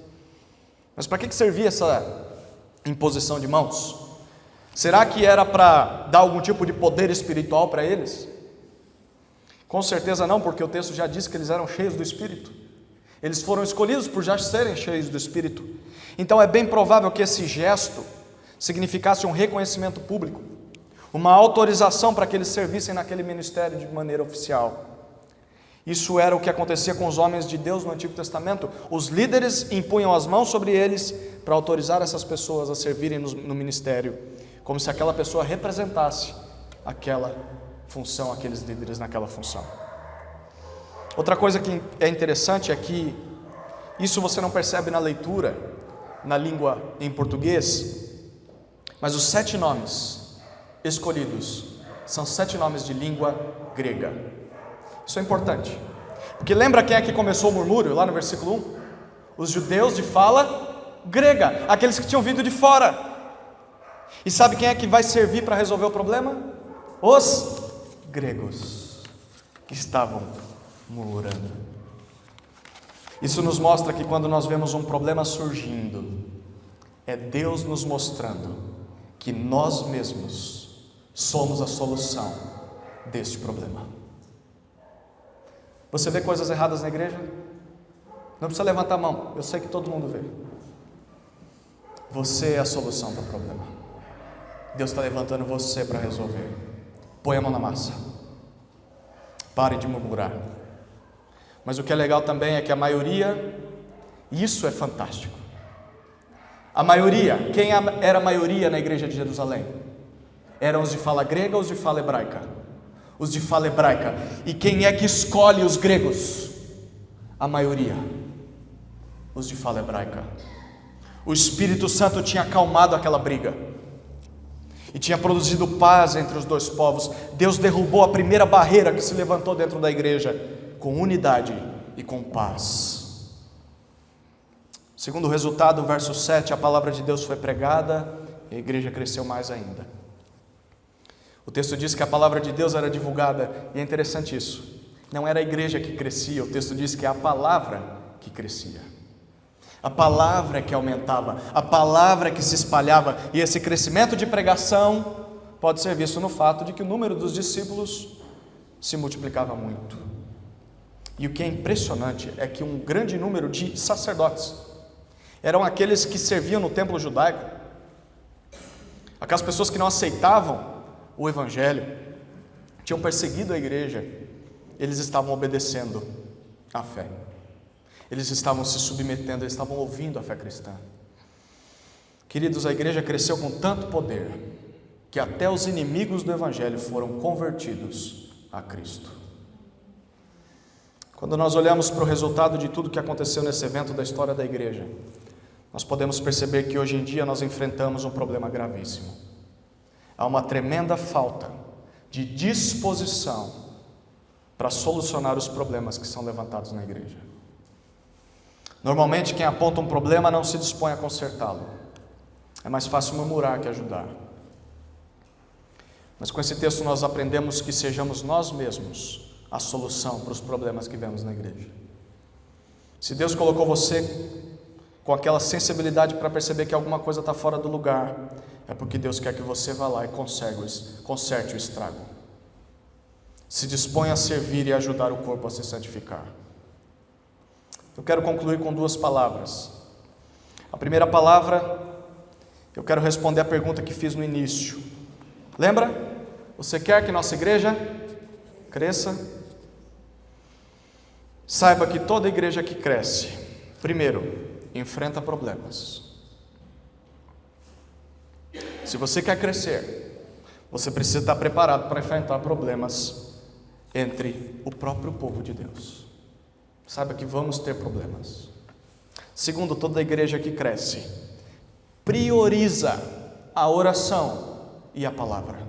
Speaker 1: Mas para que servia essa imposição de mãos? Será que era para dar algum tipo de poder espiritual para eles? Com certeza não, porque o texto já diz que eles eram cheios do Espírito. Eles foram escolhidos por já serem cheios do Espírito. Então é bem provável que esse gesto significasse um reconhecimento público, uma autorização para que eles servissem naquele ministério de maneira oficial. Isso era o que acontecia com os homens de Deus no Antigo Testamento. Os líderes impunham as mãos sobre eles para autorizar essas pessoas a servirem no ministério, como se aquela pessoa representasse aquela função, aqueles líderes naquela função. Outra coisa que é interessante é que isso você não percebe na leitura, na língua em português, mas os 7 nomes escolhidos são 7 nomes de língua grega. Isso é importante, porque lembra quem é que começou o murmúrio lá no versículo 1? Os judeus de fala grega, aqueles que tinham vindo de fora. E sabe quem é que vai servir para resolver o problema? Os gregos que estavam murmurando. Isso nos mostra que quando nós vemos um problema surgindo, é Deus nos mostrando que nós mesmos somos a solução deste problema. Você vê coisas erradas na igreja? Não precisa levantar a mão, eu sei que todo mundo vê. Você é a solução para o problema. Deus está levantando você para resolver. Põe a mão na massa. Pare de murmurar. Mas o que é legal também é que a maioria, e isso é fantástico, a maioria, quem era a maioria na igreja de Jerusalém? Eram os de fala grega ou os de fala hebraica? Os de fala hebraica. E quem é que escolhe os gregos? A maioria, os de fala hebraica. O Espírito Santo tinha acalmado aquela briga e tinha produzido paz entre os dois povos. Deus derrubou a primeira barreira que se levantou dentro da igreja, com unidade e com paz. Segundo resultado, verso 7, a palavra de Deus foi pregada e a igreja cresceu mais ainda. O texto diz que a palavra de Deus era divulgada, e é interessante isso. Não era a igreja que crescia, o texto diz que é a palavra que crescia. A palavra que aumentava, a palavra que se espalhava, e esse crescimento de pregação pode ser visto no fato de que o número dos discípulos se multiplicava muito. E o que é impressionante é que um grande número de sacerdotes eram aqueles que serviam no templo judaico, aquelas pessoas que não aceitavam o evangelho, tinham perseguido a igreja, eles estavam obedecendo à fé, eles estavam se submetendo, eles estavam ouvindo a fé cristã. Queridos, a igreja cresceu com tanto poder que até os inimigos do evangelho foram convertidos a Cristo. Quando nós olhamos para o resultado de tudo que aconteceu nesse evento da história da igreja, nós podemos perceber que hoje em dia nós enfrentamos um problema gravíssimo. Há uma tremenda falta de disposição para solucionar os problemas que são levantados na igreja. Normalmente quem aponta um problema não se dispõe a consertá-lo. É mais fácil murmurar que ajudar. Mas com esse texto nós aprendemos que sejamos nós mesmos a solução para os problemas que vemos na igreja. Se Deus colocou você com aquela sensibilidade para perceber que alguma coisa está fora do lugar, é porque Deus quer que você vá lá e conserte o estrago. Se dispõe a servir e ajudar o corpo a se santificar. Eu quero concluir com 2 palavras. A primeira palavra, eu quero responder a pergunta que fiz no início. Lembra? Você quer que nossa igreja cresça? Saiba que toda igreja que cresce, primeiro, enfrenta problemas. Se você quer crescer, você precisa estar preparado para enfrentar problemas entre o próprio povo de Deus. Saiba que vamos ter problemas. Segundo, toda igreja que cresce prioriza a oração e a palavra.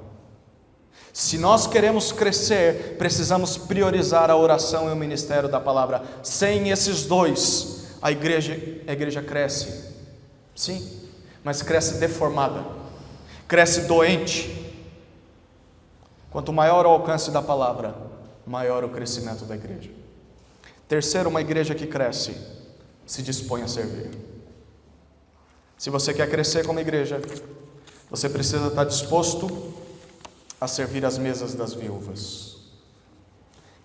Speaker 1: Se nós queremos crescer, precisamos priorizar a oração e o ministério da palavra. Sem esses dois, a igreja cresce, sim, mas cresce deformada, cresce doente. Quanto maior o alcance da palavra, maior o crescimento da igreja. Terceiro, uma igreja que cresce se dispõe a servir. Se você quer crescer como igreja, você precisa estar disposto a servir as mesas das viúvas.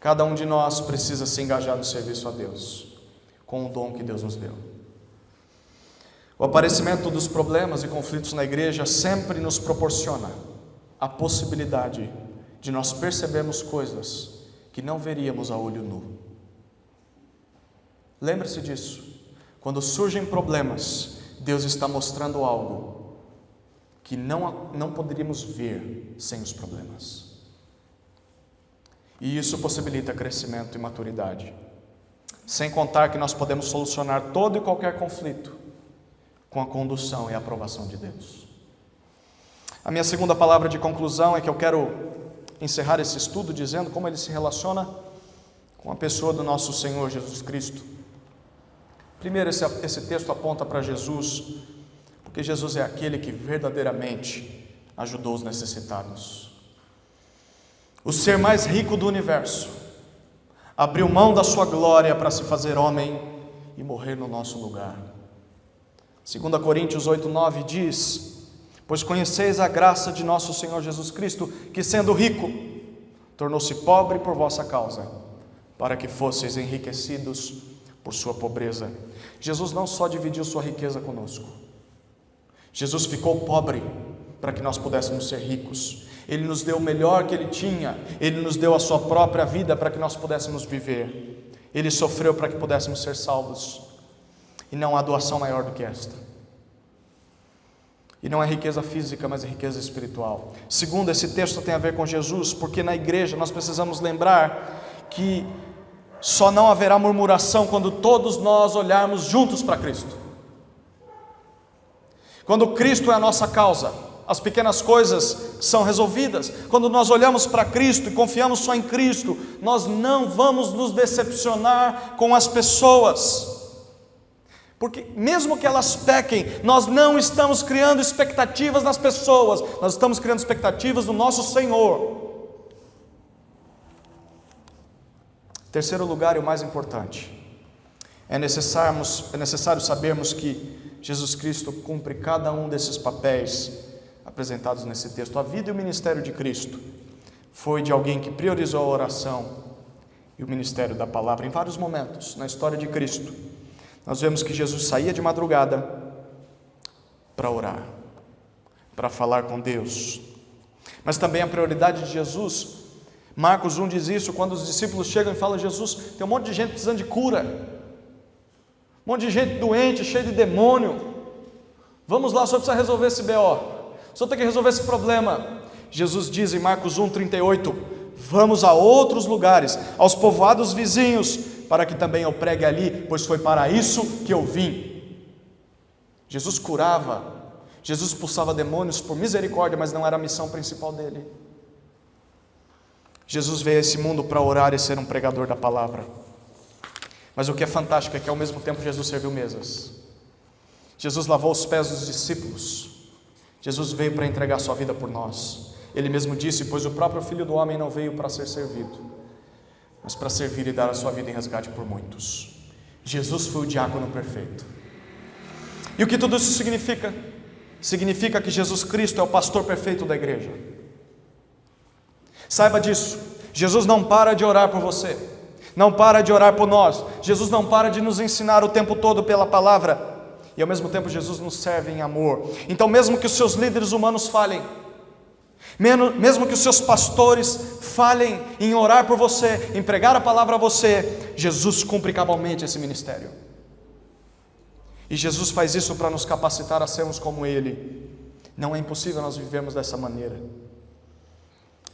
Speaker 1: Cada um de nós precisa se engajar no serviço a Deus, com o dom que Deus nos deu. O aparecimento dos problemas e conflitos na igreja sempre nos proporciona a possibilidade de nós percebermos coisas que não veríamos a olho nu. Lembre-se disso. Quando surgem problemas, Deus está mostrando algo que não poderíamos ver sem os problemas. E isso possibilita crescimento e maturidade. Sem contar que nós podemos solucionar todo e qualquer conflito com a condução e a aprovação de Deus. A minha segunda palavra de conclusão é que eu quero encerrar esse estudo dizendo como ele se relaciona com a pessoa do nosso Senhor Jesus Cristo. Primeiro, esse texto aponta para Jesus, porque Jesus é aquele que verdadeiramente ajudou os necessitados. O ser mais rico do universo abriu mão da sua glória para se fazer homem e morrer no nosso lugar. 2 Coríntios 8:9 diz: pois conheceis a graça de nosso Senhor Jesus Cristo, que sendo rico, tornou-se pobre por vossa causa, para que fosseis enriquecidos por sua pobreza. Jesus não só dividiu sua riqueza conosco, Jesus ficou pobre para que nós pudéssemos ser ricos. Ele nos deu o melhor que Ele tinha, Ele nos deu a sua própria vida para que nós pudéssemos viver. Ele sofreu para que pudéssemos ser salvos, e não há doação maior do que esta. E não é riqueza física, mas é riqueza espiritual. Segundo, esse texto tem a ver com Jesus, porque na igreja nós precisamos lembrar que só não haverá murmuração quando todos nós olharmos juntos para Cristo. Quando Cristo é a nossa causa, as pequenas coisas são resolvidas. Quando nós olhamos para Cristo e confiamos só em Cristo, nós não vamos nos decepcionar com as pessoas. Porque mesmo que elas pequem, nós não estamos criando expectativas nas pessoas, nós estamos criando expectativas no nosso Senhor. Terceiro lugar, e o mais importante, é necessário sabermos que Jesus Cristo cumpre cada um desses papéis apresentados nesse texto. A vida e o ministério de Cristo foi de alguém que priorizou a oração e o ministério da palavra. Em vários momentos na história de Cristo, nós vemos que Jesus saía de madrugada para orar, para falar com Deus. Mas também a prioridade de Jesus, Marcos 1 diz isso, quando os discípulos chegam e falam: Jesus, tem um monte de gente precisando de cura, um monte de gente doente, cheio de demônio, vamos lá, o senhor precisa resolver esse BO, o senhor tem que resolver esse problema. Jesus diz em Marcos 1:38, vamos a outros lugares, aos povoados vizinhos, para que também eu pregue ali, pois foi para isso que eu vim. Jesus curava, Jesus expulsava demônios por misericórdia, mas não era a missão principal dele. Jesus veio a esse mundo para orar e ser um pregador da palavra. Mas o que é fantástico é que ao mesmo tempo Jesus serviu mesas. Jesus lavou os pés dos discípulos. Jesus veio para entregar sua vida por nós. Ele mesmo disse: pois o próprio Filho do Homem não veio para ser servido, mas para servir e dar a sua vida em resgate por muitos. Jesus foi o diácono perfeito. E o que tudo isso significa? Significa que Jesus Cristo é o pastor perfeito da igreja. Saiba disso. Jesus não para de orar por você, não para de orar por nós. Jesus não para de nos ensinar o tempo todo pela palavra. e ao mesmo tempo Jesus nos serve em amor. Então, mesmo que os seus líderes humanos falhem, mesmo que os seus pastores falhem em orar por você, em pregar a palavra a você, Jesus cumpre cabalmente esse ministério. E Jesus faz isso para nos capacitar a sermos como Ele. Não é impossível nós vivermos dessa maneira.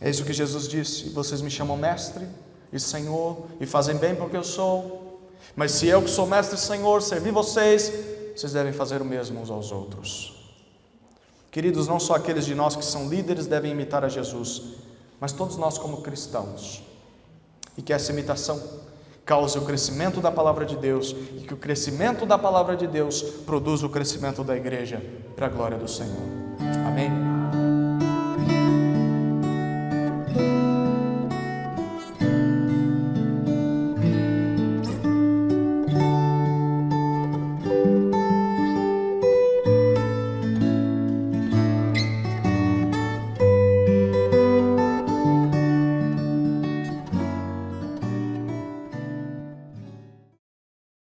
Speaker 1: É isso que Jesus disse: vocês me chamam mestre e Senhor, e fazem bem porque eu sou. Mas se eu que sou mestre e Senhor servir vocês, vocês devem fazer o mesmo uns aos outros. Queridos, não só aqueles de nós que são líderes devem imitar a Jesus, mas todos nós como cristãos. E que essa imitação cause o crescimento da palavra de Deus, e que o crescimento da palavra de Deus produza o crescimento da igreja para a glória do Senhor.